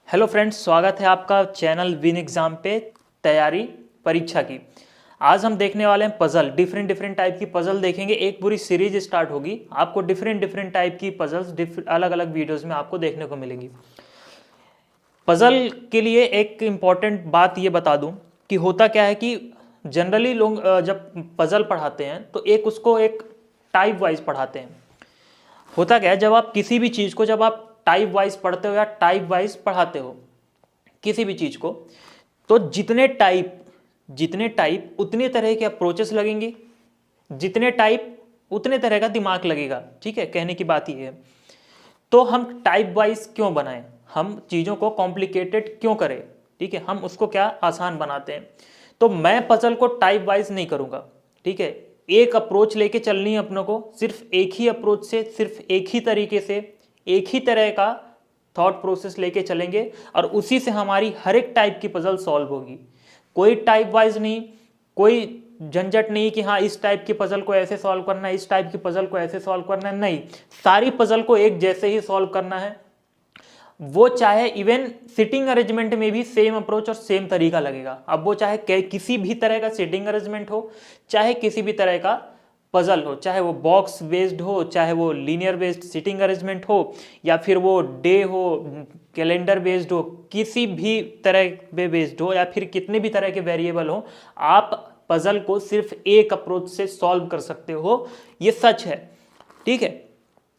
Hello friends, स्वागत है आपका चैनल विन एग्जाम पे तैयारी परीक्षा की। आज हम देखने वाले हैं पजल। डिफरेंट टाइप की पजल देखेंगे। एक पूरी सीरीज स्टार्ट होगी। आपको डिफरेंट टाइप की पजल्स अलग अलग वीडियोस में आपको देखने को मिलेंगी। पजल के लिए एक इम्पॉर्टेंट बात ये बता दूं कि होता क्या है कि जनरली लोग जब पजल पढ़ाते हैं तो उसको एक टाइप वाइज पढ़ाते हैं। होता क्या है, जब आप किसी भी चीज़ को जब आप टाइप वाइज पढ़ते हो या टाइप वाइज पढ़ाते हो किसी भी चीज़ को, तो जितने टाइप उतने तरह के अप्रोचेस लगेंगे, जितने टाइप उतने तरह का दिमाग लगेगा। ठीक है, कहने की बात ये है। तो हम टाइप वाइज क्यों बनाएं, हम चीज़ों को कॉम्प्लिकेटेड क्यों करें। ठीक है, हम उसको क्या आसान बनाते हैं। तो मैं पजल को टाइप वाइज नहीं करूँगा। ठीक है, एक अप्रोच लेके चलनी है अपनों को, सिर्फ एक ही अप्रोच से, सिर्फ एक ही तरीके से, एक ही तरह का थॉट प्रोसेस लेके चलेंगे और उसी से हमारी हर एक टाइप की पजल सॉल्व होगी। कोई टाइप वाइज नहीं, कोई झंझट नहीं कि हाँ इस टाइप की पजल को ऐसे सॉल्व करना है, इस टाइप की पजल को ऐसे सॉल्व करना है। नहीं, सारी पजल को एक जैसे ही सॉल्व करना है। वो चाहे इवन सिटिंग अरेंजमेंट में भी सेम अप्रोच और सेम तरीका लगेगा। अब वो चाहे किसी भी तरह का सिटिंग अरेंजमेंट हो, चाहे किसी भी तरह का पजल हो, चाहे वो बॉक्स बेस्ड हो, चाहे वो लीनियर बेस्ड सिटिंग अरेंजमेंट हो, या फिर वो डे हो, कैलेंडर बेस्ड हो, किसी भी तरह पे बेस्ड हो, या फिर कितने भी तरह के वेरिएबल हो, आप पजल को सिर्फ एक अप्रोच से सॉल्व कर सकते हो। ये सच है। ठीक है,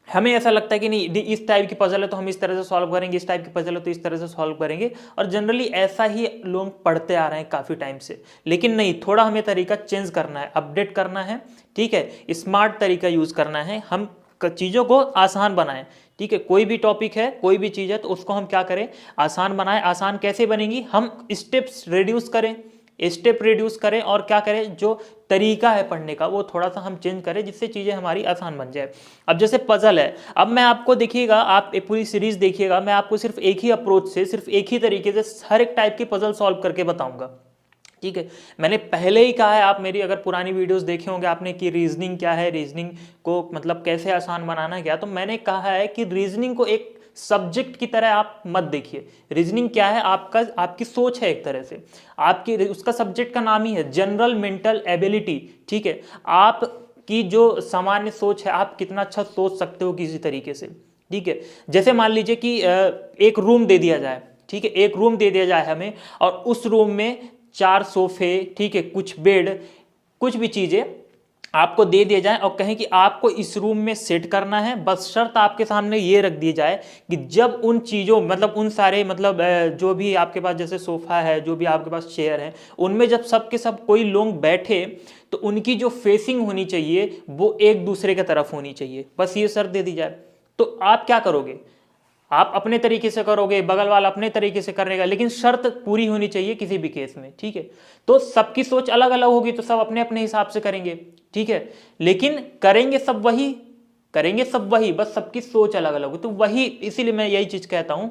हमें ऐसा लगता है कि नहीं इस टाइप की पजल है तो हम इस तरह से सॉल्व करेंगे, इस टाइप की पजल है तो इस तरह से सॉल्व करेंगे, और जनरली ऐसा ही लोग पढ़ते आ रहे हैं काफ़ी टाइम से। लेकिन नहीं, थोड़ा हमें तरीका चेंज करना है, अपडेट करना है। ठीक है, स्मार्ट तरीका यूज़ करना है, हम चीज़ों को आसान बनाएं। ठीक है, कोई भी टॉपिक है, कोई भी चीज़ है तो उसको हम क्या करें, आसान बनाएं। आसान कैसे बनेगी, हम स्टेप्स रिड्यूस करें, स्टेप रिड्यूस करें, और क्या करें, जो तरीका है पढ़ने का वो थोड़ा सा हम चेंज करें, जिससे चीज़ें हमारी आसान बन जाए। अब जैसे पजल है, अब मैं आपको देखिएगा, आप एक पूरी सीरीज देखिएगा, मैं आपको सिर्फ एक ही अप्रोच से, सिर्फ एक ही तरीके से हर एक टाइप की पजल सॉल्व करके बताऊंगा। ठीक है, मैंने पहले ही कहा है, आप मेरी अगर पुरानी वीडियोस देखे होंगे आपने कि रीजनिंग क्या है, रीजनिंग को मतलब कैसे आसान बनाना है क्या, तो मैंने कहा है कि रीजनिंग को एक सब्जेक्ट की तरह आप मत देखिए। रीजनिंग क्या है, आपकी सोच है एक तरह से, आपकी उसका सब्जेक्ट का नाम ही है जनरल मेंटल एबिलिटी। ठीक है, आपकी जो सामान्य सोच है, आप कितना अच्छा सोच सकते हो किसी तरीके से। ठीक है, जैसे मान लीजिए कि एक रूम दे दिया जाए। ठीक है, एक रूम दे दिया जाए हमें, और उस रूम में 4 सोफे, ठीक है, कुछ बेड, कुछ भी चीजें आपको दे दिए जाए और कहें कि आपको इस रूम में सेट करना है। बस शर्त आपके सामने ये रख दी जाए कि जब उन चीज़ों मतलब उन सारे मतलब जो भी आपके पास जैसे सोफा है, जो भी आपके पास चेयर है, उनमें जब सब के सब कोई लोग बैठे तो उनकी जो फेसिंग होनी चाहिए वो एक दूसरे की तरफ होनी चाहिए। बस ये शर्त दे दी जाए तो आप क्या करोगे, आप अपने तरीके से करोगे, बगल वाला अपने तरीके से करेगा, लेकिन शर्त पूरी होनी चाहिए किसी भी केस में। ठीक है, तो सबकी सोच अलग अलग होगी तो सब अपने अपने हिसाब से करेंगे। ठीक है, लेकिन करेंगे सब वही, बस सबकी सोच अलग अलग हो। तो वही, इसीलिए मैं यही चीज कहता हूं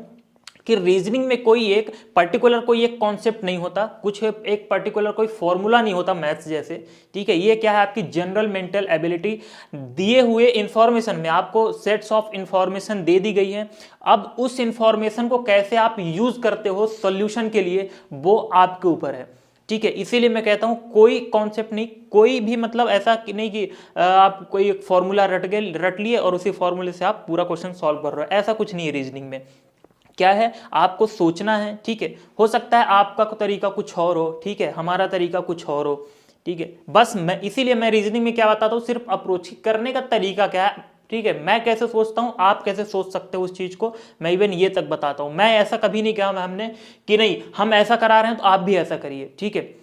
कि रीजनिंग में कोई एक पर्टिकुलर कोई एक कॉन्सेप्ट नहीं होता, कुछ एक पर्टिकुलर कोई फॉर्मूला नहीं होता मैथ्स जैसे। ठीक है, ये क्या है, आपकी जनरल मेंटल एबिलिटी, दिए हुए इंफॉर्मेशन में आपको सेट्स ऑफ इंफॉर्मेशन दे दी गई है। अब उस इंफॉर्मेशन को कैसे आप यूज करते हो सॉल्यूशन के लिए, वो आपके ऊपर है। ठीक है, इसीलिए मैं कहता हूं कोई कॉन्सेप्ट नहीं, कोई भी मतलब ऐसा नहीं कि आप कोई एक फॉर्मूला रट लिए और उसी फॉर्मूले से आप पूरा क्वेश्चन सॉल्व कर रहे हो, ऐसा कुछ नहीं है रीजनिंग में। क्या है, आपको सोचना है। ठीक है, हो सकता है आपका तरीका कुछ और हो, ठीक है, हमारा तरीका कुछ और हो। ठीक है, बस मैं इसीलिए मैं रीजनिंग में क्या बताता हूँ, सिर्फ अप्रोच करने का तरीका क्या है। ठीक है, मैं कैसे सोचता हूँ, आप कैसे सोच सकते हो उस चीज को, मैं इवन ये तक बताता हूँ। मैं ऐसा कभी नहीं कहा हमने कि नहीं हम ऐसा करा रहे हैं तो आप भी ऐसा करिए। ठीक है,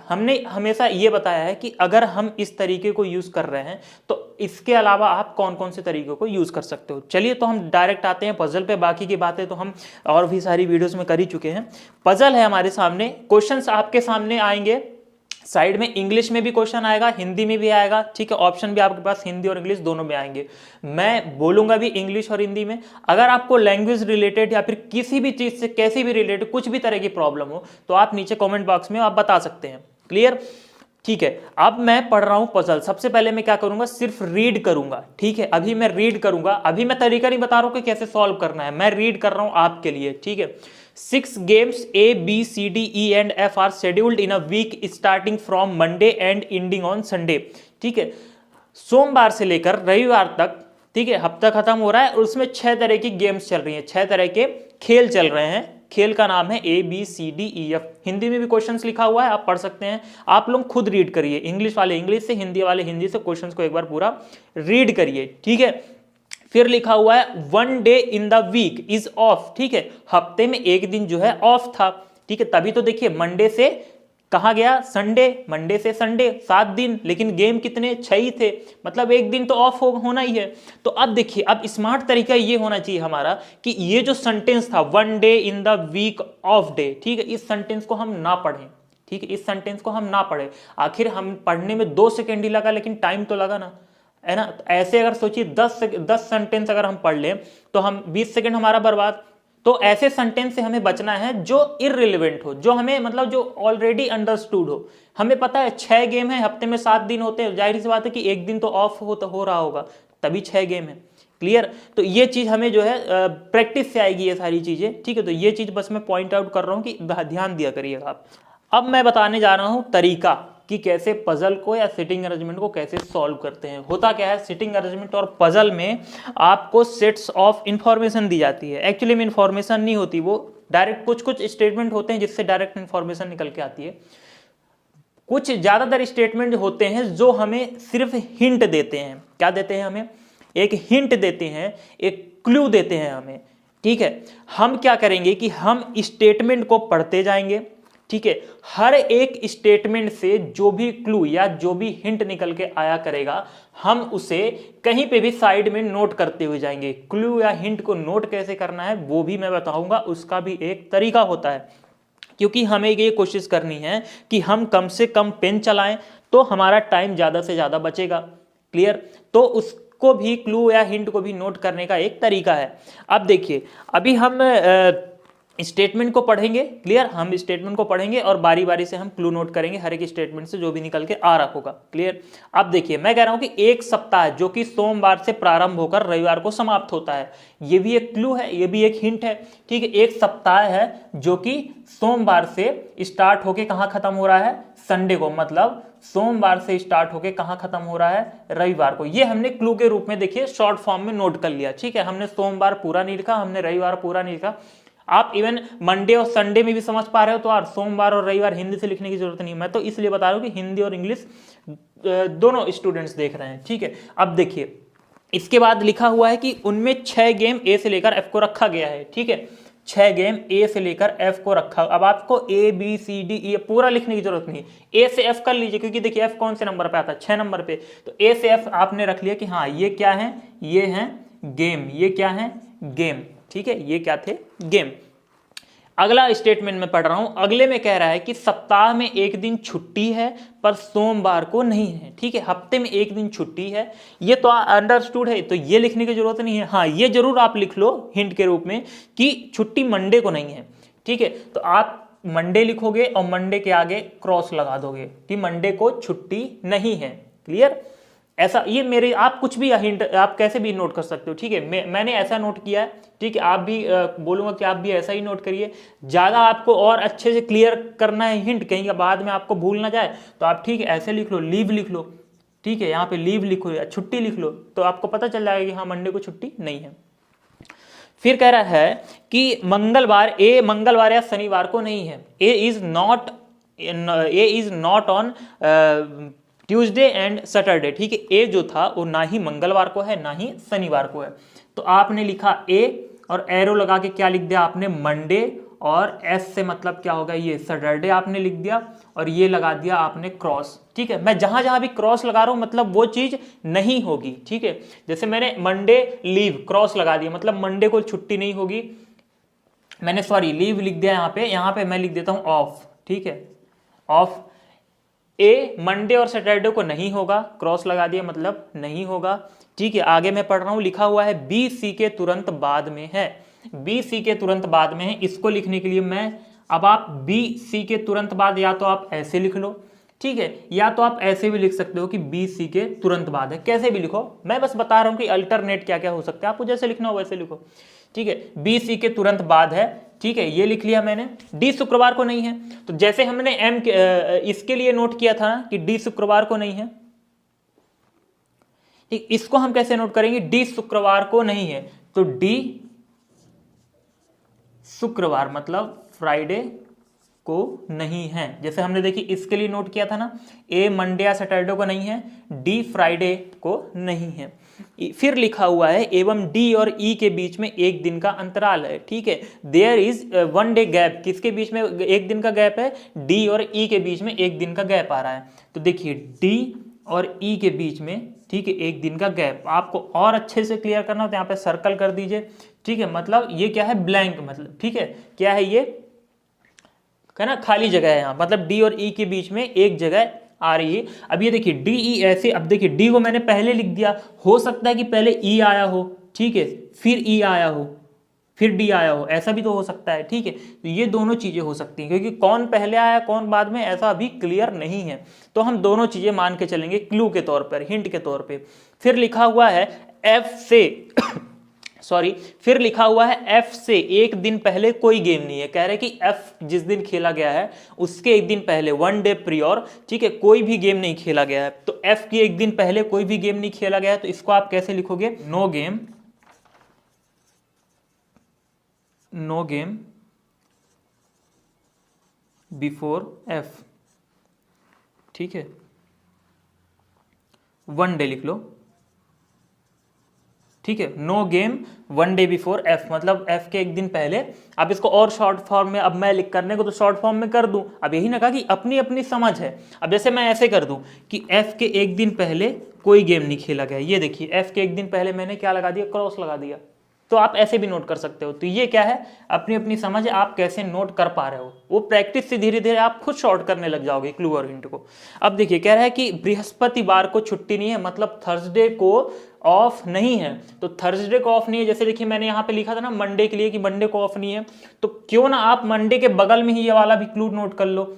हमने हमेशा ये बताया है कि अगर हम इस तरीके को यूज कर रहे हैं तो इसके अलावा आप कौन कौन से तरीकों को यूज कर सकते हो। चलिए, तो हम डायरेक्ट आते हैं पजल पे। बाकी की बातें तो हम और भी सारी वीडियोस में कर ही चुके हैं। पजल है हमारे सामने, क्वेश्चंस आपके सामने आएंगे, साइड में इंग्लिश में भी क्वेश्चन आएगा, हिंदी में भी आएगा। ठीक है, ऑप्शन भी आपके पास हिंदी और इंग्लिश दोनों में आएंगे। मैं बोलूंगा भी इंग्लिश और हिंदी में। अगर आपको लैंग्वेज रिलेटेड या फिर किसी भी चीज से कैसी भी रिलेटेड कुछ भी तरह की प्रॉब्लम हो तो आप नीचे कमेंट बॉक्स में आप बता सकते हैं। क्लियर? ठीक है, अब मैं पढ़ रहा हूं पजल। सबसे पहले मैं क्या करूंगा, सिर्फ रीड करूंगा। ठीक है, अभी मैं रीड करूंगा, अभी मैं तरीका नहीं बता रहा हूं कि कैसे सॉल्व करना है, मैं रीड कर रहा हूं आपके लिए। ठीक है, 6 games A, B, C, D, E and F are scheduled in a week starting from Monday and ending on Sunday। ठीक है, सोमवार से लेकर रविवार तक, ठीक है, हफ्ता खत्म हो रहा है और उसमें 6 तरह की गेम्स चल रही हैं, 6 तरह के खेल चल रहे हैं। खेल का नाम है A, B, C, D, E, F। Hindi में भी क्वेश्चंस लिखा हुआ है, आप पढ़ सकते हैं। आप लोग खुद रीड करिए, इंग्लिश वाले इंग्लिश से, हिंदी वाले हिंदी से क्वेश्चंस को एक बार पूरा रीड करिए, ठीक है। फिर लिखा हुआ है 1 day in the week is off. ठीक है, हफ्ते में एक दिन जो है ऑफ था। ठीक है, तभी तो देखिए मंडे से कहा गया संडे, मंडे से संडे 7 दिन, लेकिन गेम कितने 6 ही थे, मतलब एक दिन तो ऑफ होना ही है। तो अब देखिए, अब स्मार्ट तरीका ये होना चाहिए हमारा कि ये जो सेंटेंस था 1 day in the week off day, ठीक है, इस सेंटेंस को हम ना पढ़ें। ठीक है, इस सेंटेंस को हम ना पढ़ें। आखिर हम पढ़ने में 2 सेकेंड ही लगा, लेकिन टाइम तो लगा ना, है ना। ऐसे अगर सोचिए 10 सेंटेंस अगर हम पढ़ लें तो हम 20 सेकेंड हमारा बर्बाद। तो ऐसे सेंटेंस से हमें बचना है जो इररिलेवेंट हो, जो हमें मतलब जो ऑलरेडी अंडरस्टूड हो। हमें पता है 6 गेम है, हफ्ते में 7 दिन होते हैं, जाहिर सी बात है कि एक दिन तो ऑफ हो रहा होगा, तभी 6 गेम है। क्लियर? तो ये चीज हमें जो है प्रैक्टिस से आएगी ये सारी चीजें। ठीक है, तो ये चीज बस मैं पॉइंट आउट कर रहा हूं कि ध्यान दिया करिएगा आप। अब मैं बताने जा रहा हूं तरीका कि कैसे पजल को या सिटिंग अरेंजमेंट को कैसे सॉल्व करते हैं। होता क्या है, सिटिंग अरेंजमेंट और पजल में आपको सेट्स ऑफ इंफॉर्मेशन दी जाती है। एक्चुअली में इंफॉर्मेशन नहीं होती, वो डायरेक्ट कुछ स्टेटमेंट होते हैं जिससे डायरेक्ट इंफॉर्मेशन निकल के आती है। कुछ ज्यादातर स्टेटमेंट होते हैं जो हमें सिर्फ हिंट देते हैं। क्या देते हैं हमें? एक हिंट देते हैं, एक क्लू देते हैं हमें। ठीक है, हम क्या करेंगे कि हम स्टेटमेंट को पढ़ते जाएंगे। ठीक है, हर एक स्टेटमेंट से जो भी क्लू या जो भी हिंट निकल के आया करेगा, हम उसे कहीं पे भी साइड में नोट करते हुए जाएंगे। क्लू या हिंट को नोट कैसे करना है वो भी मैं बताऊंगा, उसका भी एक तरीका होता है। क्योंकि हमें ये कोशिश करनी है कि हम कम से कम पेन चलाएं तो हमारा टाइम ज्यादा से ज्यादा बचेगा। क्लियर? तो उसको भी, क्लू या हिंट को भी नोट करने का एक तरीका है। अब देखिए, अभी हम स्टेटमेंट को पढ़ेंगे। क्लियर? हम स्टेटमेंट को पढ़ेंगे और बारी बारी से हम क्लू नोट करेंगे हर एक स्टेटमेंट से जो भी निकल के आ रहा होगा। क्लियर? अब देखिए, मैं कह रहा हूं कि एक सप्ताह जो कि सोमवार से प्रारंभ होकर रविवार को समाप्त होता है, ये भी एक क्लू है, ये भी एक हिंट है। ठीक है, एक सप्ताह है जो कि सोमवार से स्टार्ट होके कहां खत्म हो रहा है? संडे को, मतलब सोमवार से स्टार्ट होके कहां खत्म हो रहा है? रविवार को। ये हमने क्लू के रूप में देखिए शॉर्ट फॉर्म में नोट कर लिया। ठीक है, हमने सोमवार पूरा नहीं लिखा, हमने रविवार पूरा नहीं लिखा। आप इवन मंडे और संडे में भी समझ पा रहे हो, तो यार सोमवार और रविवार हिंदी से लिखने की जरूरत नहीं। मैं तो इसलिए बता रहा हूं कि हिंदी और इंग्लिश दोनों स्टूडेंट्स देख रहे हैं। ठीक है, अब देखिए, इसके बाद लिखा हुआ है कि उनमें 6 गेम ए से लेकर एफ को रखा गया है। ठीक है, 6 गेम ए से लेकर एफ को रखा। अब आपको A B C D E पूरा लिखने की जरूरत नहीं, ए से एफ कर लीजिए, क्योंकि देखिए एफ कौन से नंबर पे आता है? 6 नंबर पे। तो ए से एफ आपने रख लिया कि हाँ ये क्या है? ये है गेम। ये क्या है? गेम। ठीक है, ये क्या थे? गेम। अगला स्टेटमेंट में पढ़ रहा हूं, अगले में कह रहा है कि सप्ताह में एक दिन छुट्टी है पर सोमवार को नहीं है। ठीक है, हफ्ते में एक दिन छुट्टी है, ये तो अंडरस्टूड है, तो ये लिखने की जरूरत नहीं है। हाँ, ये जरूर आप लिख लो हिंट के रूप में कि छुट्टी मंडे को नहीं है। ठीक है, तो आप मंडे लिखोगे और मंडे के आगे क्रॉस लगा दोगे कि मंडे को छुट्टी नहीं है। क्लियर? ऐसा ये मेरे, आप कुछ भी हिंट आप कैसे भी नोट कर सकते हो। ठीक है, मैंने ऐसा नोट किया है। ठीक है, आप भी बोलूंगा कि आप भी ऐसा ही नोट करिए। ज्यादा आपको और अच्छे से क्लियर करना है हिंट, कहीं बाद में आपको भूल ना जाए, तो आप ठीक है ऐसे लिख लो, लीव लिख लो। ठीक है, यहाँ पे लीव लिखो या छुट्टी लिख लो, तो आपको पता चल जाएगा कि हाँ मंडे को छुट्टी नहीं है। फिर कह रहा है कि मंगलवार या शनिवार को नहीं है। A is not on Tuesday and Saturday. ठीक है, ए जो था वो ना ही मंगलवार को है ना ही शनिवार को है। तो आपने लिखा ए और एरो लगा के क्या लिख दिया आपने? मंडे, और एस से मतलब क्या होगा? ये सैटरडे आपने लिख दिया, और ये लगा दिया आपने क्रॉस। ठीक है, मैं जहां जहां भी क्रॉस लगा रहा हूं मतलब वो चीज नहीं होगी। ठीक है, जैसे मैंने मंडे लीव क्रॉस लगा दिया, मतलब मंडे को छुट्टी नहीं होगी। मैंने सॉरी लीव लिख दिया यहाँ पे मैं लिख देता हूं ऑफ। ठीक है, ऑफ। ए मंडे और सैटरडे को नहीं होगा, क्रॉस लगा दिया मतलब नहीं होगा। ठीक है, आगे मैं पढ़ रहा हूं, लिखा हुआ है बी सी के तुरंत बाद में है। बी सी के तुरंत बाद में है, इसको लिखने के लिए मैं, अब आप बी सी के तुरंत बाद या तो आप ऐसे लिख लो ठीक है, या तो आप ऐसे भी लिख सकते हो कि बी सी के तुरंत बाद है, कैसे भी लिखो, मैं बस बता रहा हूं कि अल्टरनेट क्या क्या हो सकता है, आपको जैसे लिखना हो वैसे लिखो। ठीक है, बी सी के तुरंत बाद है, ठीक है, ये लिख लिया मैंने। डी शुक्रवार को नहीं है, तो जैसे हमने एम इसके लिए नोट किया था कि डी शुक्रवार को नहीं है, ठीक, इसको हम कैसे नोट करेंगे, डी शुक्रवार को नहीं है, तो डी शुक्रवार मतलब फ्राइडे को नहीं है। जैसे हमने देखी इसके लिए नोट किया था ना, ए मंडे या सैटरडे को नहीं है, डी फ्राइडे को नहीं है। फिर लिखा हुआ है एवं डी और ई के बीच में एक दिन का अंतराल है। ठीक है, there is one day gap, किसके बीच में एक दिन का गैप है, डी और ई के बीच में एक दिन का गैप आ रहा है। तो देखिए डी और ई के बीच में, ठीक है, एक दिन का गैप। आपको और अच्छे से क्लियर करना हो तो यहाँ पे सर्कल कर दीजिए। ठीक है, मतलब ये क्या है, ब्लैंक, मतलब ठीक है, क्या है ये, है ना, खाली जगह है यहाँ, मतलब डी और ई के बीच में एक जगह आ रही है। अब ये देखिए डी ई ऐसे, अब देखिए डी को मैंने पहले लिख दिया, हो सकता है कि पहले ई आया हो, ठीक है, फिर ई आया हो, फिर डी आया हो, ऐसा भी तो हो सकता है। ठीक है, तो ये दोनों चीजें हो सकती हैं, क्योंकि कौन पहले आया कौन बाद में ऐसा अभी क्लियर नहीं है, तो हम दोनों चीजें मान के चलेंगे क्लू के तौर पर, हिंट के तौर पे। फिर लिखा हुआ है एफ से सॉरी, फिर लिखा हुआ है एफ से एक दिन पहले कोई गेम नहीं है। कह रहे कि एफ जिस दिन खेला गया है उसके एक दिन पहले, वन डे प्रियोर, ठीक है, कोई भी गेम नहीं खेला गया है। तो एफ की एक दिन पहले कोई भी गेम नहीं खेला गया है, तो इसको आप कैसे लिखोगे, no game, no game before F. ठीक है, वन डे लिख लो। ठीक है, no game one day before F, मतलब एफ के एक दिन पहले। अब इसको और शॉर्ट फॉर्म में, अब मैं लिख करने को तो शॉर्ट फॉर्म में कर दूं, अब यही ना कहा कि अपनी अपनी समझ है। अब जैसे मैं ऐसे कर दूं कि एफ के एक दिन पहले कोई गेम नहीं खेला गया, ये देखिए एफ के एक दिन पहले मैंने क्या लगा दिया, क्रॉस लगा दिया। तो आप ऐसे भी नोट कर सकते हो। तो ये क्या है, अपनी अपनी समझ है, आप कैसे नोट कर पा रहे हो, वो प्रैक्टिस से धीरे धीरे आप खुद शॉर्ट करने लग जाओगे क्लू और हिंट को। अब देखिए कह रहा है कि बृहस्पतिवार को छुट्टी नहीं है, मतलब थर्सडे को ऑफ नहीं है। तो थर्सडे को ऑफ नहीं है, जैसे देखिए मैंने यहाँ पे लिखा था ना मंडे के लिए कि मंडे को ऑफ नहीं है, तो क्यों ना आप मंडे के बगल में ही ये वाला भी क्लू नोट कर लो,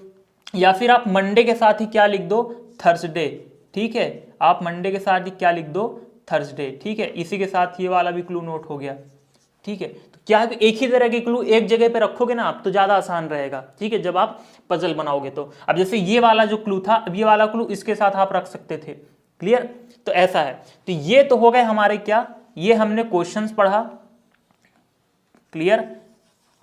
या फिर आप मंडे के साथ ही क्या लिख दो, थर्सडे। ठीक है, आप मंडे के साथ ही क्या लिख दो, थर्सडे। ठीक है, इसी के साथ ये वाला भी क्लू नोट हो गया। ठीक है, तो क्या है, एक ही तरह के क्लू एक जगह पे रखोगे ना आप तो ज्यादा आसान रहेगा। ठीक है, जब आप पजल बनाओगे तो। अब जैसे ये वाला जो क्लू था, अब ये वाला क्लू इसके साथ आप रख सकते थे। क्लियर, तो ऐसा है। तो ये तो हो गए हमारे क्या, ये हमने क्वेश्चंस पढ़ा। क्लियर,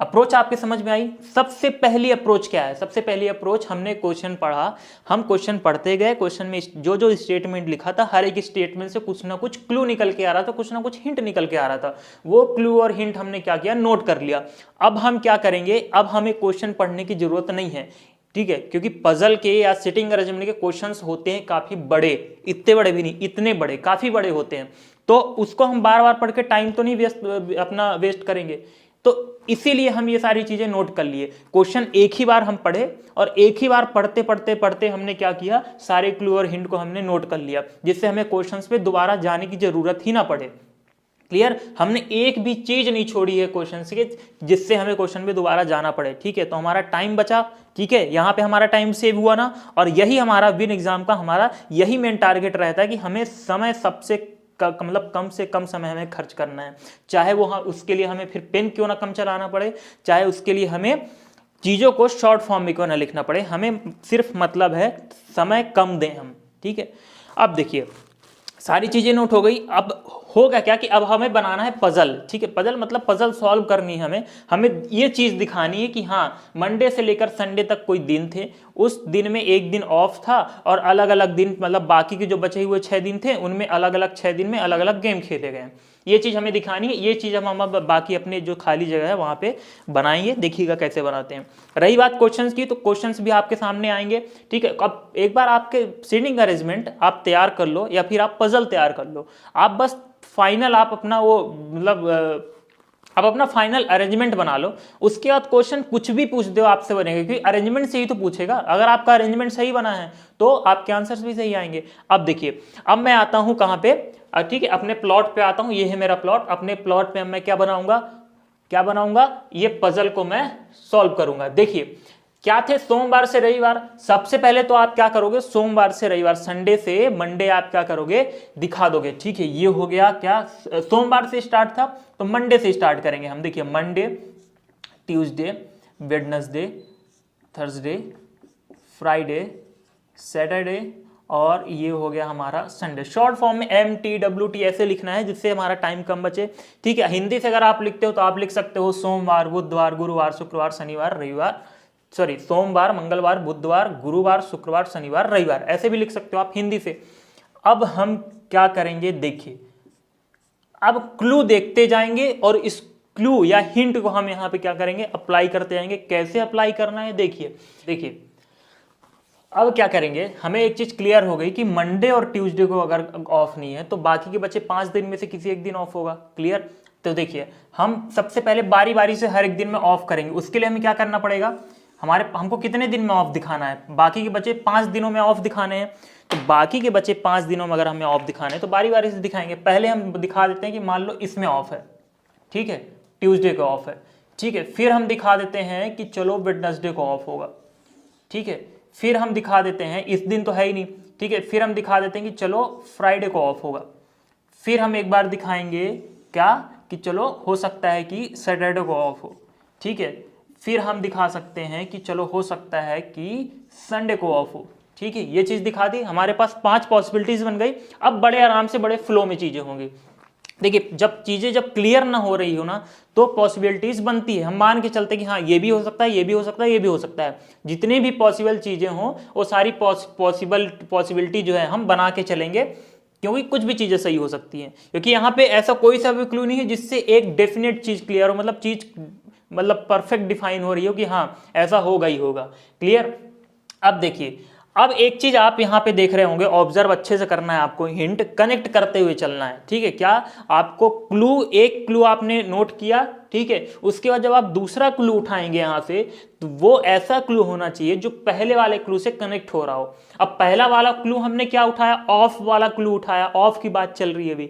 अप्रोच आपके समझ में आई। सबसे पहली अप्रोच क्या है, सबसे पहली अप्रोच हमने क्वेश्चन पढ़ा, हम क्वेश्चन पढ़ते गए, क्वेश्चन में जो जो स्टेटमेंट लिखा था हर एक स्टेटमेंट से कुछ ना कुछ क्लू निकल के आ रहा था, कुछ ना कुछ हिंट निकल के आ रहा था। वो क्लू और हिंट हमने क्या किया, नोट कर लिया। अब हम क्या करेंगे, अब हमें क्वेश्चन पढ़ने की जरूरत नहीं है। ठीक है, क्योंकि पजल के या सिटिंग अरेंजमेंट के क्वेश्चंस होते हैं काफी बड़े, इतने बड़े भी नहीं, इतने बड़े, काफी बड़े होते हैं, तो उसको हम बार बार पढ़ के टाइम तो नहीं अपना वेस्ट करेंगे। तो इसीलिए हम ये सारी चीजें नोट कर लिए। क्वेश्चन एक ही बार हम पढ़े और एक ही बार पढ़ते पढ़ते पढ़ते हमने क्या किया, सारे क्लू और हिंट को हमने नोट कर लिया, जिससे हमें क्वेश्चंस पे दोबारा जाने की जरूरत ही ना पड़े। क्लियर, हमने एक भी चीज नहीं छोड़ी है क्वेश्चन के जिससे हमें क्वेश्चन पे दोबारा जाना पड़े। ठीक है, तो हमारा टाइम बचा। ठीक है, यहाँ पे हमारा टाइम सेव हुआ ना, और यही हमारा विन एग्जाम का हमारा यही मेन टारगेट रहता है कि हमें समय सबसे मतलब कम से कम समय हमें खर्च करना है। चाहे वो उसके लिए हमें फिर पेन क्यों ना कम चलाना पड़े, चाहे उसके लिए हमें चीजों को शॉर्ट फॉर्म में क्यों ना लिखना पड़े, हमें सिर्फ मतलब है समय कम दें हम। ठीक है, अब देखिए सारी चीजें नोट हो गई। अब होगा क्या कि अब हमें बनाना है पजल। ठीक है, पजल मतलब पजल सॉल्व करनी है हमें ये चीज दिखानी है कि हाँ मंडे से लेकर संडे तक कोई दिन थे, उस दिन में एक दिन ऑफ था और अलग अलग दिन मतलब बाकी के जो बचे हुए 6 दिन थे उनमें अलग अलग 6 दिन में अलग अलग गेम खेले गए। ये चीज हमें दिखानी है, ये चीज हम बाकी अपने जो खाली जगह है वहां पे बनाएंगे, देखिएगा कैसे बनाते हैं। रही बात क्वेश्चंस की, तो क्वेश्चंस भी आपके सामने आएंगे। ठीक है, अब एक बार आपके सीटिंग अरेंजमेंट आप तैयार कर लो या फिर आप पजल तैयार कर लो, आप बस फाइनल आप अपना वो मतलब आप अपना फाइनल अरेंजमेंट बना लो। उसके बाद क्वेश्चन कुछ भी पूछ दो आपसे बनेगा, क्योंकि अरेंजमेंट से ही तो पूछेगा। अगर आपका अरेंजमेंट सही बना है तो आपके आंसर्स भी सही आएंगे। अब देखिए, अब मैं आता हूं कहां पे, ठीक है, अपने प्लॉट पे आता हूं। ये है मेरा प्लॉट। अपने प्लॉट पे मैं क्या बनाऊंगा, ये पजल को मैं सॉल्व करूंगा। देखिए क्या थे, सोमवार से रविवार। सबसे पहले तो आप क्या करोगे, सोमवार से रविवार, संडे से मंडे आप क्या करोगे, दिखा दोगे। ठीक है, ये हो गया क्या, सोमवार से स्टार्ट था तो मंडे से स्टार्ट करेंगे हम। देखिए Monday, Tuesday, Wednesday, Thursday, Friday, Saturday और ये हो गया हमारा संडे। शॉर्ट फॉर्म में MTWT ऐसे लिखना है जिससे हमारा टाइम कम बचे। ठीक है, हिंदी से अगर आप लिखते हो तो आप लिख सकते हो सोमवार, बुधवार, गुरुवार, शुक्रवार, शनिवार, रविवार, सॉरी सोमवार, मंगलवार, बुधवार, गुरुवार, शुक्रवार, शनिवार, रविवार, ऐसे भी लिख सकते हो आप हिंदी से। अब हम क्या करेंगे, देखिए अब क्लू देखते जाएंगे और इस क्लू या हिंट को हम यहां पे क्या करेंगे, अप्लाई करते जाएंगे। कैसे अप्लाई करना है, देखिए अब क्या करेंगे, हमें एक चीज क्लियर हो गई कि मंडे और ट्यूसडे को अगर ऑफ नहीं है तो बाकी के बचे 5 दिन में से किसी एक दिन ऑफ होगा। क्लियर, तो देखिए हम सबसे पहले बारी बारी से हर एक दिन में ऑफ करेंगे। उसके लिए हमें क्या करना पड़ेगा, हमको कितने दिन में ऑफ दिखाना है, बाकी के बचे 5 दिनों में ऑफ दिखाने हैं। तो बाकी के बचे 5 दिनों में अगर हमें ऑफ दिखाने हैं तो बारी बारी से दिखाएंगे। पहले हम दिखा देते हैं कि मान लो इसमें ऑफ है, ठीक है, ट्यूसडे को ऑफ है, ठीक है। फिर हम दिखा देते हैं कि चलो वेडनेसडे को ऑफ होगा, ठीक है। फिर हम दिखा देते हैं, इस दिन तो है ही नहीं, ठीक है। फिर हम दिखा देते हैं कि चलो फ्राइडे को ऑफ होगा। फिर हम एक बार दिखाएंगे क्या, कि चलो हो सकता है कि सैटरडे को ऑफ हो, ठीक है। फिर हम दिखा सकते हैं कि चलो हो सकता है कि संडे को ऑफ हो, ठीक है। ये चीज दिखा दी, हमारे पास 5 पॉसिबिलिटीज बन गई। अब बड़े आराम से बड़े फ्लो में चीजें होंगी। देखिए जब चीजें जब क्लियर ना हो रही हो ना तो पॉसिबिलिटीज बनती है। हम मान के चलते कि हाँ ये भी हो सकता है, ये भी हो सकता है, ये भी हो सकता है। जितनी भी पॉसिबल चीजें हों वो सारी पॉसिबिलिटी जो है हम बना के चलेंगे, क्योंकि कुछ भी चीजें सही हो सकती हैं। क्योंकि यहाँ पे ऐसा कोई सा भी क्लू नहीं है जिससे एक डेफिनेट चीज क्लियर हो, मतलब चीज मतलब परफेक्ट डिफाइन हो रही हो कि हाँ ऐसा होगा ही होगा। क्लियर। अब देखिए, अब एक चीज आप यहां पे देख रहे होंगे, ऑब्जर्व अच्छे से करना है आपको, हिंट कनेक्ट करते हुए चलना है, ठीक है। क्या आपको क्लू, एक क्लू आपने नोट किया, ठीक है, उसके बाद जब आप दूसरा क्लू उठाएंगे यहां से तो वो ऐसा क्लू होना चाहिए जो पहले वाले क्लू से कनेक्ट हो रहा हो। अब पहला वाला क्लू हमने क्या उठाया, ऑफ वाला क्लू उठाया, ऑफ की बात चल रही है अभी,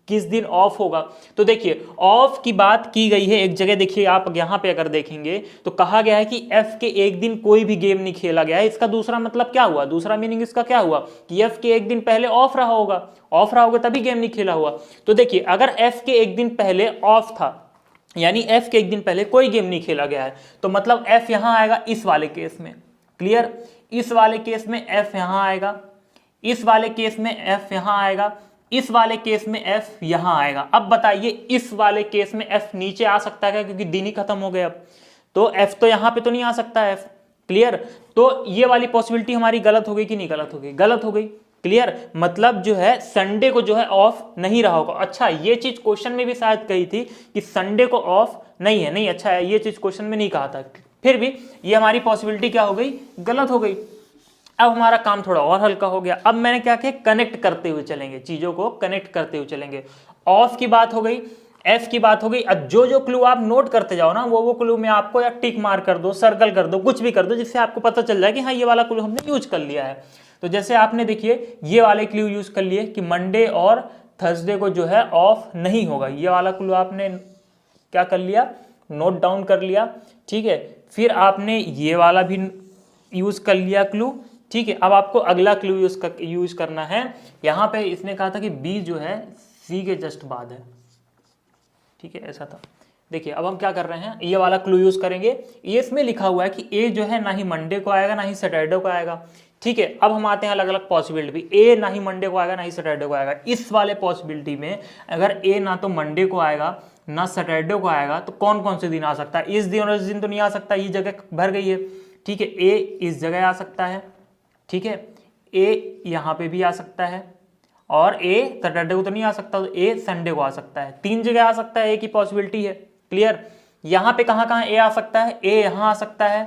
किस दिन ऑफ होगा। तो देखिए ऑफ की बात की गई है एक जगह, देखिए आप यहां पे अगर देखेंगे तो कहा गया है कि एफ के एक दिन कोई भी गेम नहीं खेला गया है। इसका दूसरा मतलब क्या हुआ, दूसरा मीनिंग इसका क्या हुआ कि एफ के एक दिन पहले ऑफ रहा होगा, ऑफ रहा होगा तभी गेम नहीं खेला हुआ। तो देखिए अगर एफ के एक दिन पहले ऑफ था, यानी एफ के एक दिन पहले कोई गेम नहीं खेला गया है, तो मतलब एफ यहां आएगा इस वाले केस में। क्लियर, इस वाले केस में एफ यहां आएगा, इस वाले केस में एफ यहां आएगा, इस वाले केस में एफ यहां आएगा। अब बताइए इस वाले केस में एफ नीचे आ सकता है क्योंकि दिन ही खत्म हो गया अब, तो एफ तो यहां पे तो नहीं आ सकता एफ। क्लियर, तो ये वाली पॉसिबिलिटी हमारी गलत हो गई कि नहीं गलत हो गई, गलत हो गई। क्लियर, मतलब जो है संडे को जो है ऑफ नहीं रहा होगा। अच्छा ये चीज क्वेश्चन में भी शायद कही थी कि संडे को ऑफ नहीं है, नहीं अच्छा है, ये चीज क्वेश्चन में नहीं कहा था, फिर भी ये हमारी पॉसिबिलिटी क्या हो गई, गलत हो गई। अब हमारा काम थोड़ा और हल्का हो गया। अब मैंने क्या किया, कनेक्ट करते हुए चलेंगे, चीजों को कनेक्ट करते हुए चलेंगे। ऑफ की बात हो गई, एफ की बात हो गई। अब जो जो क्लू आप नोट करते जाओ ना वो क्लू में आपको या टिक मार कर दो, सर्कल कर दो, कुछ भी कर दो जिससे आपको पता चल जाए कि हाँ ये वाला क्लू हमने यूज कर लिया है। तो जैसे आपने देखिए ये वाले क्लू यूज कर लिए कि मंडे और थर्सडे को जो है ऑफ नहीं होगा, ये वाला क्लू आपने क्या कर लिया, नोट डाउन कर लिया, ठीक है। फिर आपने ये वाला भी यूज कर लिया क्लू, ठीक है। अब आपको अगला क्लू यूज करना है। यहां पे इसने कहा था कि बी जो है सी के जस्ट बाद है, ठीक है, ऐसा था। देखिए अब हम क्या कर रहे हैं, ये वाला क्लू यूज करेंगे। ये इसमें लिखा हुआ है कि ए जो है ना ही मंडे को आएगा ना ही सैटरडे को आएगा, ठीक है। अब हम आते हैं अलग अलग पॉसिबिलिटी, ए ना ही मंडे को आएगा ना ही सैटरडे को आएगा। इस वाले पॉसिबिलिटी में अगर ए ना तो मंडे को आएगा ना सैटरडे को आएगा तो कौन कौन से दिन आ सकता है, इस दिन और इस दिन तो नहीं आ सकता, ये जगह भर गई है, ठीक है। ए इस जगह आ सकता है, ठीक है, ए यहां पे भी आ सकता है, और ए सैटरडे को तो नहीं आ सकता, तो ए संडे को आ सकता है। 3 जगह आ सकता है, ए की पॉसिबिलिटी है। क्लियर, यहां पे कहां कहां ए आ सकता है, ए यहां आ सकता है,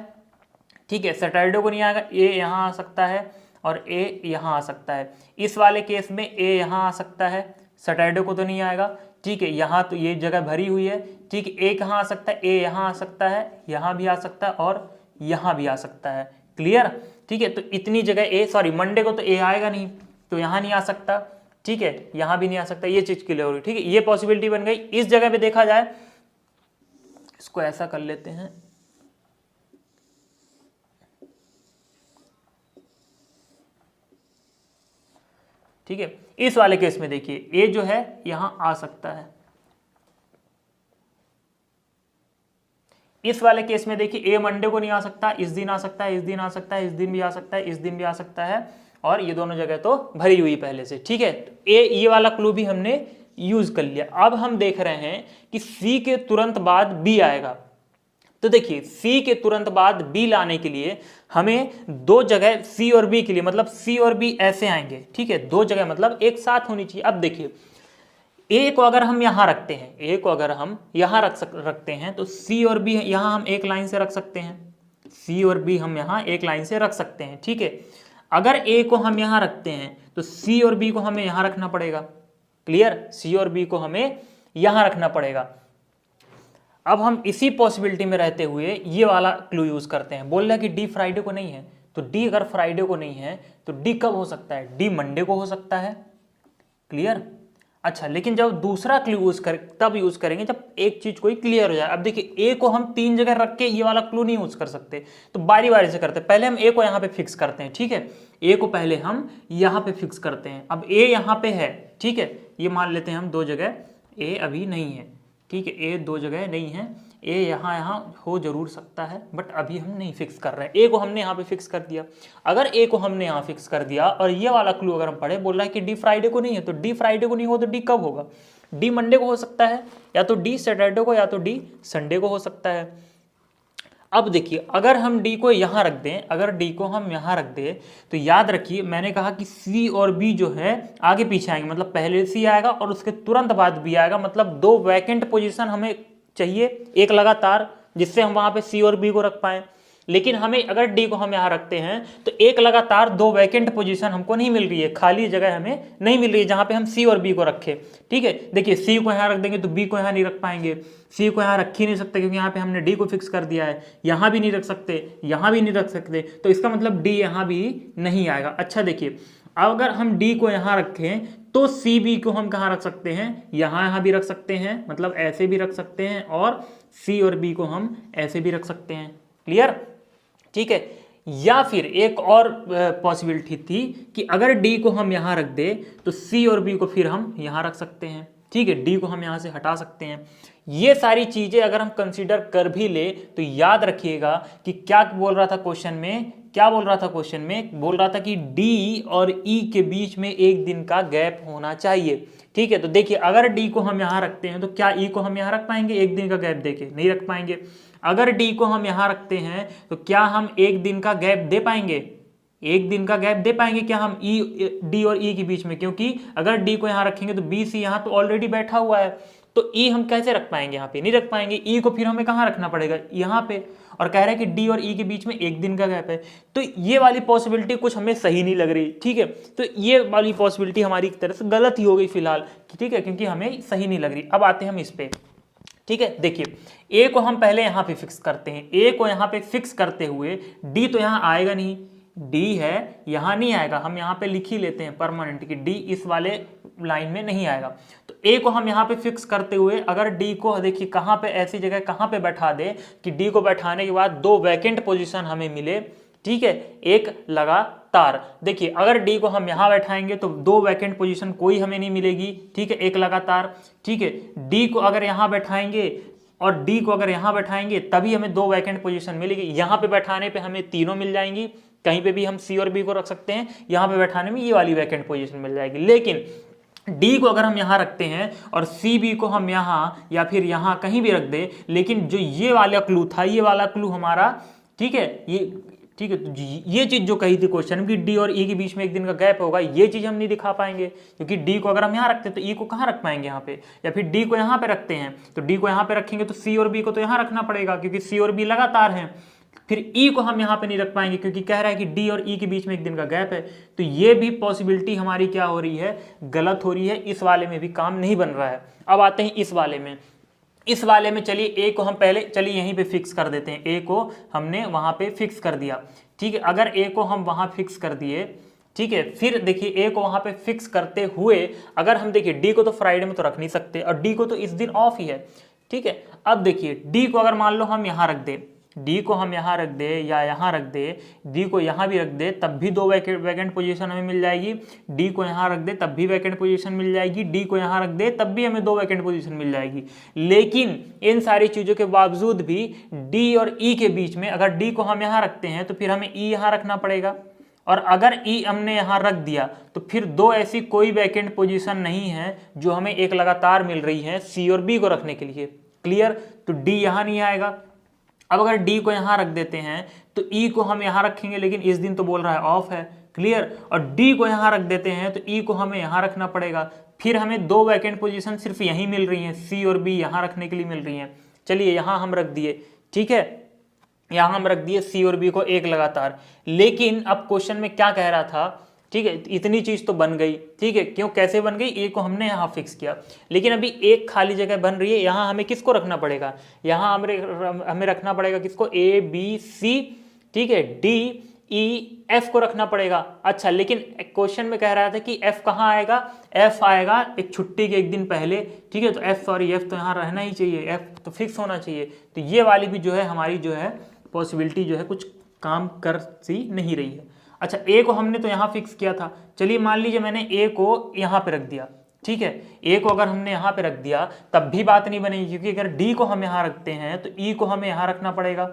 ठीक है, सैटरडे को नहीं आएगा, ए यहां आ सकता है और ए यहां आ सकता है। इस वाले केस में ए यहां आ सकता है, सैटरडे को तो नहीं आएगा, ठीक है। यहां तो ये जगह भरी हुई है, ठीक है। ए कहां आ सकता है, ए यहां आ सकता है, यहां भी आ सकता है और यहां भी आ सकता है। क्लियर, ठीक है। तो इतनी जगह ए, सॉरी मंडे को तो ए आएगा नहीं तो यहां नहीं आ सकता, ठीक है, यहां भी नहीं आ सकता, ये चीज क्लियर हो गई, ठीक है। ये पॉसिबिलिटी बन गई। इस जगह पे देखा जाए, इसको ऐसा कर लेते हैं, ठीक है। इस वाले केस में देखिए ए जो है यहां आ सकता है, इस वाले केस में देखिए ए मंडे को नहीं आ सकता, इस दिन आ सकता है, इस दिन आ सकता है, इस दिन भी आ सकता है, इस दिन भी आ सकता है, और ये दोनों जगह तो भरी हुई पहले से, ठीक है। तो ये वाला क्लू भी हमने यूज कर लिया। अब हम देख रहे हैं कि सी के तुरंत बाद बी आएगा। तो देखिए सी के तुरंत बाद बी लाने के लिए हमें दो जगह सी और बी के लिए, मतलब सी और बी ऐसे आएंगे, ठीक है, दो जगह मतलब एक साथ होनी चाहिए। अब देखिए ए को अगर हम यहां रखते हैं, ए को अगर हम यहां रखते हैं तो सी और बी यहां हम एक लाइन से रख सकते हैं, सी और बी हम यहां एक लाइन से रख सकते हैं, ठीक है। अगर ए को हम यहां रखते हैं तो सी और बी को हमें यहां रखना पड़ेगा, क्लियर, सी और बी को हमें यहां रखना पड़ेगा। अब हम इसी पॉसिबिलिटी में रहते हुए ये वाला क्लू यूज करते हैं। बोल रहा है कि डी फ्राइडे को नहीं है, तो डी अगर फ्राइडे को नहीं है तो डी कब हो सकता है, डी मंडे को हो सकता है, क्लियर। अच्छा, लेकिन जब दूसरा क्लू तब यूज करेंगे जब एक चीज कोई क्लियर हो जाए। अब देखिए ए को हम तीन जगह रख के ये वाला क्लू नहीं यूज कर सकते, तो बारी बारी से करते हैं। पहले हम ए को यहाँ पे फिक्स करते हैं, ठीक है, ए को पहले हम यहाँ पे फिक्स करते हैं। अब ए यहाँ पे है, ठीक है, ये मान लेते हैं हम दो जगह, ए अभी नहीं है, ठीक है, ए दो जगह नहीं है, ए यहाँ हो जरूर सकता है, बट अभी हम नहीं फिक्स कर रहे हैं। ए को हमने यहाँ पे फिक्स कर दिया। अगर ए को हमने यहाँ फिक्स कर दिया और ये वाला क्लू अगर हम पढ़े, बोल रहा है कि डी फ्राइडे को नहीं है, तो डी फ्राइडे को नहीं हो तो डी कब होगा, डी मंडे को हो सकता है, या तो डी सैटरडे को, या तो डी संडे को हो सकता है। अब देखिए अगर हम डी को यहाँ रख दें, अगर डी को हम यहाँ रख दें तो याद रखिए मैंने कहा कि सी और बी जो है आगे पीछे आएंगे, मतलब पहले सी आएगा और उसके तुरंत बाद बी आएगा, मतलब दो वैकेंट पोजीशन हमें चाहिए एक लगातार, जिससे हम वहां पे सी और बी को रख पाए। लेकिन हमें अगर डी को हम यहाँ रखते हैं तो एक लगातार दो वैकेंट पोजीशन हमको नहीं मिल रही है, खाली जगह हमें नहीं मिल रही है जहां पे हम सी और बी को रखें, ठीक है। देखिए सी को यहाँ रख देंगे तो बी को यहाँ नहीं रख पाएंगे, सी को यहाँ रख ही नहीं सकते क्योंकि यहाँ पे हमने डी को फिक्स कर दिया है, यहाँ भी नहीं रख सकते, यहाँ भी नहीं रख सकते, तो इसका मतलब डी यहाँ भी नहीं आएगा। अच्छा देखिए अगर हम डी को यहाँ रखें तो सी बी को हम कहाँ रख सकते हैं, यहाँ भी रख सकते हैं, मतलब ऐसे भी रख सकते हैं, और सी और बी को हम ऐसे भी रख सकते हैं, क्लियर, ठीक है। या फिर एक और पॉसिबिलिटी थी कि अगर डी को हम यहाँ रख दे तो सी और बी को फिर हम यहाँ रख सकते हैं, ठीक है, डी को हम यहाँ से हटा सकते हैं। ये सारी चीजें अगर हम कंसीडर कर भी ले तो याद रखिएगा कि क्या बोल रहा था क्वेश्चन में, क्या बोल रहा था क्वेश्चन में, बोल रहा था कि डी और ई के बीच में एक दिन का गैप होना चाहिए, ठीक है। तो देखिए अगर डी को हम यहाँ रखते हैं तो क्या ई को हम यहाँ रख पाएंगे एक दिन का गैप देके, नहीं रख पाएंगे। अगर डी को हम यहाँ रखते हैं तो क्या हम एक दिन का गैप दे पाएंगे, एक दिन का गैप दे पाएंगे क्या हम डी और ई के बीच में, क्योंकि अगर डी को यहाँ रखेंगे तो बी सी यहाँ तो ऑलरेडी बैठा हुआ है, तो ई हम कैसे रख पाएंगे, यहाँ पे नहीं रख पाएंगे। ई को फिर हमें कहाँ रखना पड़ेगा, यहाँ पे, और कह रहा है कि डी और ई के बीच में एक दिन का गैप है, तो ये वाली पॉसिबिलिटी कुछ हमें सही नहीं लग रही, ठीक है। तो ये वाली पॉसिबिलिटी हमारी एक तरह से गलत ही हो गई फिलहाल, ठीक है, क्योंकि हमें सही नहीं लग रही। अब आते हैं हम इस पे, ठीक है। देखिए ए को हम पहले यहाँ पे फिक्स करते हैं, ए को यहाँ पे फिक्स करते हुए डी तो यहाँ आएगा नहीं, डी है यहाँ नहीं आएगा, हम यहाँ पे लिख ही लेते हैं परमानेंट कि डी इस वाले लाइन में नहीं आएगा। तो ए को हम यहाँ पे फिक्स करते हुए अगर डी को देखिए कहाँ पे ऐसी जगह कहाँ पे बैठा दे कि डी को बैठाने के बाद दो वैकेंट पोजीशन हमें मिले, ठीक है, एक लगातार। देखिए अगर डी को हम यहाँ बैठाएंगे तो दो वैकेंट पोजीशन कोई हमें नहीं मिलेगी, ठीक है, एक लगातार, ठीक है। डी को अगर यहाँ बैठाएंगे और डी को अगर यहाँ बैठाएंगे तभी हमें दो वैकेंट पोजीशन मिलेगी, यहाँ पे बैठाने पे हमें तीनों मिल जाएंगी, कहीं पे भी हम सी और बी को रख सकते हैं, यहाँ पे बैठाने में ये वाली वैकेंट पोजीशन मिल जाएगी। लेकिन डी को अगर हम यहाँ रखते हैं और सी बी को हम यहाँ या फिर यहाँ कहीं भी रख दे, लेकिन जो ये वाला क्लू था, ये वाला क्लू हमारा, ठीक है, ये ठीक है, तो ये चीज जो कही थी क्वेश्चन की डी और ई के बीच में एक दिन का गैप होगा, ये चीज हम नहीं दिखा पाएंगे, क्योंकि डी को अगर हम यहाँ रखते हैं तो ई को कहाँ रख पाएंगे यहाँ पे, या फिर डी को यहाँ पे रखते हैं तो डी को यहाँ पे रखेंगे तो सी और बी को तो यहाँ रखना पड़ेगा क्योंकि सी और बी लगातार हैं। फिर ई को हम यहाँ पे नहीं रख पाएंगे क्योंकि कह रहा है कि डी और ई के बीच में एक दिन का गैप है, तो ये भी पॉसिबिलिटी हमारी क्या हो रही है, गलत हो रही है, इस वाले में भी काम नहीं बन रहा है। अब आते हैं इस वाले में। इस वाले में चलिए ए को हम पहले चलिए यहीं पे फिक्स कर देते हैं, ए को हमने वहां पे फिक्स कर दिया, ठीक है। अगर ए को हम वहां फिक्स कर दिए, ठीक है, फिर देखिए ए को वहां पे फिक्स करते हुए अगर हम देखिए डी को तो फ्राइडे में तो रख नहीं सकते और डी को तो इस दिन ऑफ ही है, ठीक है। अब देखिए डी को अगर मान लो हम यहाँ रख दें, डी को हम यहाँ रख दे या यहाँ रख दे, डी को यहाँ भी रख दे तब भी 2 वैकेंट पोजीशन हमें मिल जाएगी, डी को यहाँ रख दे तब भी वैकेंट पोजीशन मिल जाएगी, डी को यहाँ रख दे तब भी हमें 2 वैकेंट पोजीशन मिल जाएगी। लेकिन इन सारी चीज़ों के बावजूद भी डी और ई के बीच में अगर डी को हम यहाँ रखते हैं तो फिर हमें ई यहाँ रखना पड़ेगा, और अगर ई हमने यहाँ रख दिया तो फिर 2 ऐसी कोई वैकेंट पोजीशन नहीं है जो हमें एक लगातार मिल रही है सी और बी को रखने के लिए। क्लियर? तो डी यहाँ नहीं आएगा। अब अगर डी को यहाँ रख देते हैं तो ई को हम यहाँ रखेंगे, लेकिन इस दिन तो बोल रहा है ऑफ है। क्लियर? और डी को यहाँ रख देते हैं तो ई को हमें यहाँ रखना पड़ेगा, फिर हमें 2 वैकेंट पोजीशन सिर्फ यहीं मिल रही हैं, सी और बी यहाँ रखने के लिए मिल रही हैं। चलिए यहाँ हम रख दिए, ठीक है, यहाँ हम रख दिए सी और बी को एक लगातार। लेकिन अब क्वेश्चन में क्या कह रहा था, ठीक है, इतनी चीज तो बन गई, ठीक है, क्यों कैसे बन गई, ए को हमने यहाँ फिक्स किया, लेकिन अभी एक खाली जगह बन रही है, यहाँ हमें किसको रखना पड़ेगा, यहाँ हमें रखना पड़ेगा किसको, ए बी सी, ठीक है, डी ई एफ को रखना पड़ेगा। अच्छा, लेकिन क्वेश्चन में कह रहा था कि एफ कहाँ आएगा, एफ आएगा एक छुट्टी के एक दिन पहले, ठीक है, तो एफ तो यहाँ रहना ही चाहिए, एफ तो फिक्स होना चाहिए। तो ये वाली भी जो है हमारी जो है पॉसिबिलिटी जो है कुछ काम कर सी नहीं रही है। अच्छा, ए को हमने तो यहाँ फिक्स किया था, चलिए मान लीजिए मैंने ए को यहाँ पे रख दिया, ठीक है, ए को अगर हमने यहाँ पे रख दिया तब भी बात नहीं बनेगी, क्योंकि अगर डी को हम यहाँ रखते हैं तो ई को हमें यहाँ रखना पड़ेगा।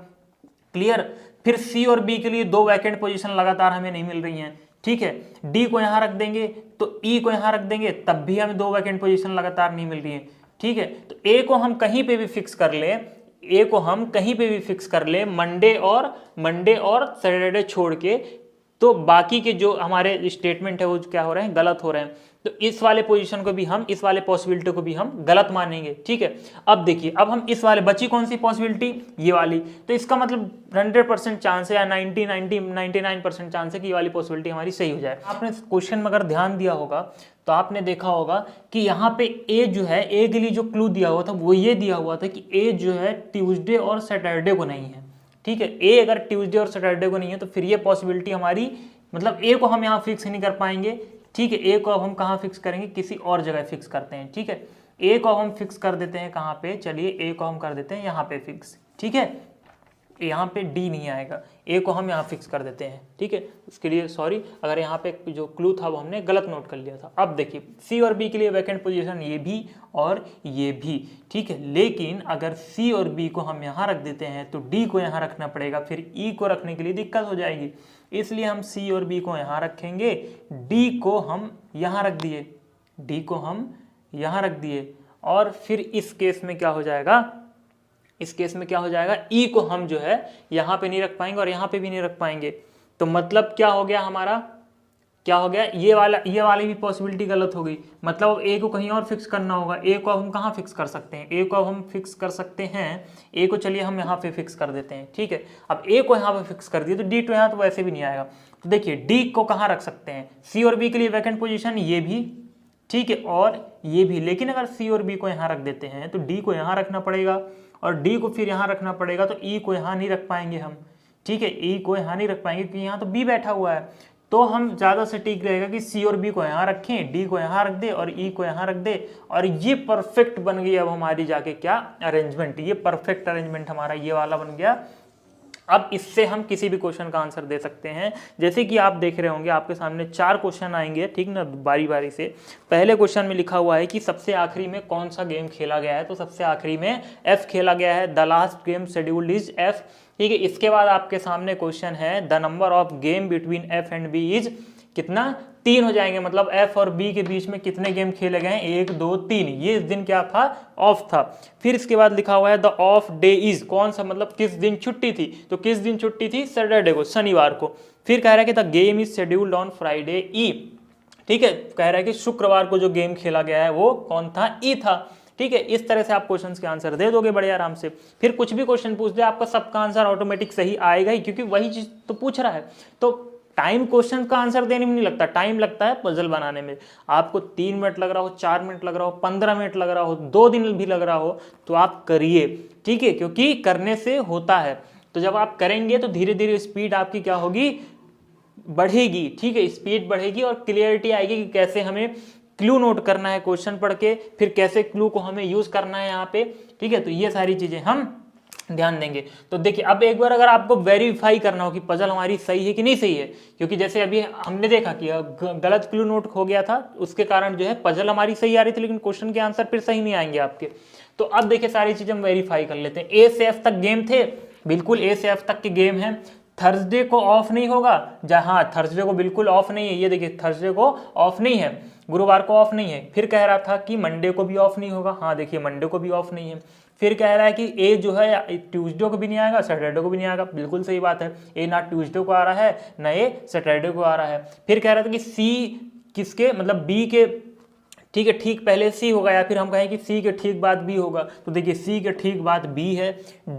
क्लियर? फिर सी और बी के लिए 2 वैकेंट पोजीशन लगातार हमें नहीं मिल रही हैं, ठीक है, डी को यहाँ रख देंगे तो ई को यहाँ रख देंगे तब भी हमें 2 वैकेंट पोजीशन लगातार नहीं मिल रही है, ठीक है। तो ए को हम कहीं पे भी फिक्स कर ले, ए को हम कहीं पे भी फिक्स कर ले, मंडे और सैटरडे छोड़ के, तो बाकी के जो हमारे स्टेटमेंट है वो क्या हो रहे हैं, गलत हो रहे हैं। तो इस वाले पोजीशन को भी हम, इस वाले पॉसिबिलिटी को भी हम गलत मानेंगे, ठीक है। अब देखिए, अब हम इस वाले बची कौन सी पॉसिबिलिटी, ये वाली, तो इसका मतलब 100% चांस है या 99% चांस है कि ये वाली पॉसिबिलिटी हमारी सही हो जाए। आपने क्वेश्चन में अगर ध्यान दिया होगा तो आपने देखा होगा कि यहाँ पे ए जो है, ए के लिए जो क्लू दिया हुआ था वो ये दिया हुआ था कि ए जो है ट्यूसडे और सैटरडे को नहीं है, ठीक है। ए अगर ट्यूसडे और सैटरडे को नहीं है तो फिर ये पॉसिबिलिटी हमारी, मतलब ए को हम यहाँ फिक्स नहीं कर पाएंगे, ठीक है। ए को अब हम कहाँ फिक्स करेंगे, किसी और जगह फिक्स करते हैं, ठीक है। ए को हम फिक्स कर देते हैं कहाँ पे, चलिए ए को हम कर देते हैं यहाँ पे फिक्स, ठीक है। यहाँ पे डी नहीं आएगा, ए को हम यहाँ फिक्स कर देते हैं, ठीक है। उसके लिए सॉरी, अगर यहाँ पे जो क्लू था वो हमने गलत नोट कर लिया था। अब देखिए, सी और बी के लिए वैकेंट पोजीशन ये भी और ये भी, ठीक है। लेकिन अगर सी और बी को हम यहाँ रख देते हैं तो डी को यहाँ रखना पड़ेगा, फिर ई को रखने के लिए दिक्कत हो जाएगी, इसलिए हम सी और बी को यहाँ रखेंगे, डी को हम यहाँ रख दिए, डी को हम यहाँ रख दिए, और फिर इस केस में क्या हो जाएगा, इस केस में क्या हो जाएगा, ई को हम जो है यहाँ पे नहीं रख पाएंगे और यहाँ पे भी नहीं रख पाएंगे। तो मतलब क्या हो गया हमारा, क्या हो गया, ये वाली भी पॉसिबिलिटी गलत हो गई। मतलब ए को कहीं और फिक्स करना होगा। ए को अब हम कहाँ फिक्स कर सकते हैं, ए को अब हम फिक्स कर सकते हैं, ए को चलिए हम यहाँ पे फिक्स कर देते हैं, ठीक है। अब ए को यहाँ पे फिक्स कर दिए तो डी तो यहाँ तो वैसे भी नहीं आएगा। तो देखिए, डी को कहाँ रख सकते हैं, सी और बी के लिए वैकेंट पोजीशन ये भी, ठीक है, और ये भी। लेकिन अगर सी और बी को यहाँ रख देते हैं तो डी को यहाँ रखना पड़ेगा, और डी को फिर यहाँ रखना पड़ेगा, तो ई को यहाँ नहीं रख पाएंगे हम, ठीक है। ई को यहाँ नहीं रख पाएंगे क्योंकि यहाँ तो बी बैठा हुआ है। तो हम ज़्यादा सटीक रहेगा कि सी और बी को यहाँ रखें, डी को यहाँ रख दे और ई को यहाँ रख दे, और ये परफेक्ट बन गई अब हमारी जाके क्या अरेंजमेंट, ये परफेक्ट अरेंजमेंट हमारा ये वाला बन गया। अब इससे हम किसी भी क्वेश्चन का आंसर दे सकते हैं। जैसे कि आप देख रहे होंगे आपके सामने 4 क्वेश्चन आएंगे, ठीक ना, बारी बारी से। पहले क्वेश्चन में लिखा हुआ है कि सबसे आखिरी में कौन सा गेम खेला गया है, तो सबसे आखिरी में एफ खेला गया है, the last game scheduled is F, ठीक है। इसके बाद आपके सामने क्वेश्चन है the number of game between F and B is कितना, 3 हो जाएंगे। मतलब एफ और बी के बीच में कितने गेम खेले गए हैं, 1 2 3। ये इस दिन क्या था, ऑफ था। फिर इसके बाद लिखा हुआ है द ऑफ डे इज, कौन सा, मतलब किस दिन छुट्टी थी, तो किस दिन छुट्टी थी, सैटरडे को, शनिवार को। फिर कह रहा है कि the game is scheduled on Friday E, ठीक है, कह रहा है कि शुक्रवार को जो गेम खेला गया है वो कौन था, ई था, ठीक है। इस तरह से आप क्वेश्चंस के आंसर दे दोगे बड़े आराम से। फिर कुछ भी क्वेश्चन पूछ दे, आपका सबका आंसर ऑटोमेटिक सही आएगा ही, क्योंकि वही चीज तो पूछ रहा है। तो टाइम क्वेश्चन का आंसर देने में नहीं लगता, टाइम लगता है पजल बनाने में। आपको 3 मिनट लग रहा हो, 4 मिनट लग रहा हो, 15 मिनट लग रहा हो, 2 दिन भी लग रहा हो, तो आप करिए, ठीक है, क्योंकि करने से होता है। तो जब आप करेंगे तो धीरे धीरे स्पीड आपकी क्या होगी, बढ़ेगी, ठीक है, स्पीड बढ़ेगी और क्लियरिटी आएगी कि कैसे हमें क्लू नोट करना है क्वेश्चन पढ़ के, फिर कैसे क्लू को हमें यूज करना है यहाँ पे, ठीक है। तो ये सारी चीजें हम ध्यान देंगे। तो देखिए अब एक बार अगर आपको वेरीफाई करना हो कि पजल हमारी सही है कि नहीं सही है, क्योंकि जैसे अभी हमने देखा कि गलत क्लू नोट हो गया था, उसके कारण जो है पजल हमारी सही आ रही थी लेकिन क्वेश्चन के आंसर फिर सही नहीं आएंगे आपके। तो अब देखिए सारी चीजें हम वेरीफाई कर लेते हैं। ए से एफ तक गेम थे, बिल्कुल ए से एफ तक के गेम है। थर्सडे को ऑफ नहीं होगा, जहां थर्सडे को बिल्कुल ऑफ नहीं है, ये देखिए थर्सडे को ऑफ नहीं है, गुरुवार को ऑफ नहीं है। फिर कह रहा था कि मंडे को भी ऑफ नहीं होगा, हाँ देखिए मंडे को भी ऑफ नहीं है। फिर कह रहा है कि ए जो है ट्यूसडे को भी नहीं आएगा, सैटरडे को भी नहीं आएगा, बिल्कुल सही बात है, ए ना ट्यूसडे को आ रहा है ना ए सैटरडे को आ रहा है। फिर कह रहा था कि सी किसके मतलब बी के ठीक है, ठीक पहले सी होगा या फिर हम कहें कि सी के ठीक बाद बी होगा। तो देखिए सी के ठीक बाद बी है।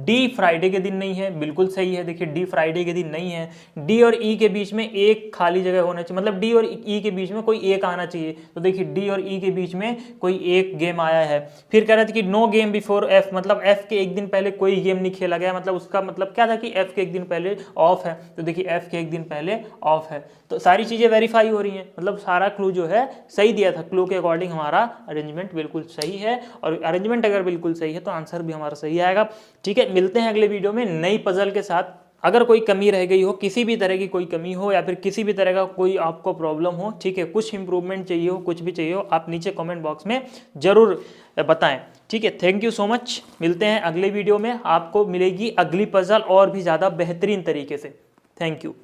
डी फ्राइडे के दिन नहीं है, बिल्कुल सही है, देखिए डी फ्राइडे के दिन नहीं है। डी और ई के बीच में एक खाली जगह होना चाहिए, मतलब डी और ई के बीच में कोई एक आना चाहिए। तो देखिए डी और ई के बीच में कोई एक गेम आया है। फिर कह रहे थे कि नो गेम बिफोर एफ, मतलब एफ के एक दिन पहले कोई गेम नहीं खेला गया, मतलब उसका मतलब क्या था कि एफ के एक दिन पहले ऑफ है। तो देखिए एफ के एक दिन पहले ऑफ है। तो सारी चीजें वेरीफाई हो रही हैं, मतलब सारा क्लू जो है सही दिया था, क्लू के अकॉर्डिंग हमारा अरेंजमेंट बिल्कुल सही है। और अरेंजमेंट अगर बिल्कुल सही है तो आंसर भी हमारा सही आएगा। ठीक है, मिलते हैं अगले वीडियो में नई पजल के साथ। अगर कोई कमी रह गई हो, किसी भी तरह की कोई कमी हो या फिर किसी भी तरह का कोई आपको प्रॉब्लम हो, ठीक है, कुछ इंप्रूवमेंट चाहिए हो, कुछ भी चाहिए हो, आप नीचे कमेंट बॉक्स में जरूर बताएं। ठीक है, थैंक यू सो मच। मिलते हैं अगले वीडियो में, आपको मिलेगी अगली पजल और भी ज़्यादा बेहतरीन तरीके से। Thank you.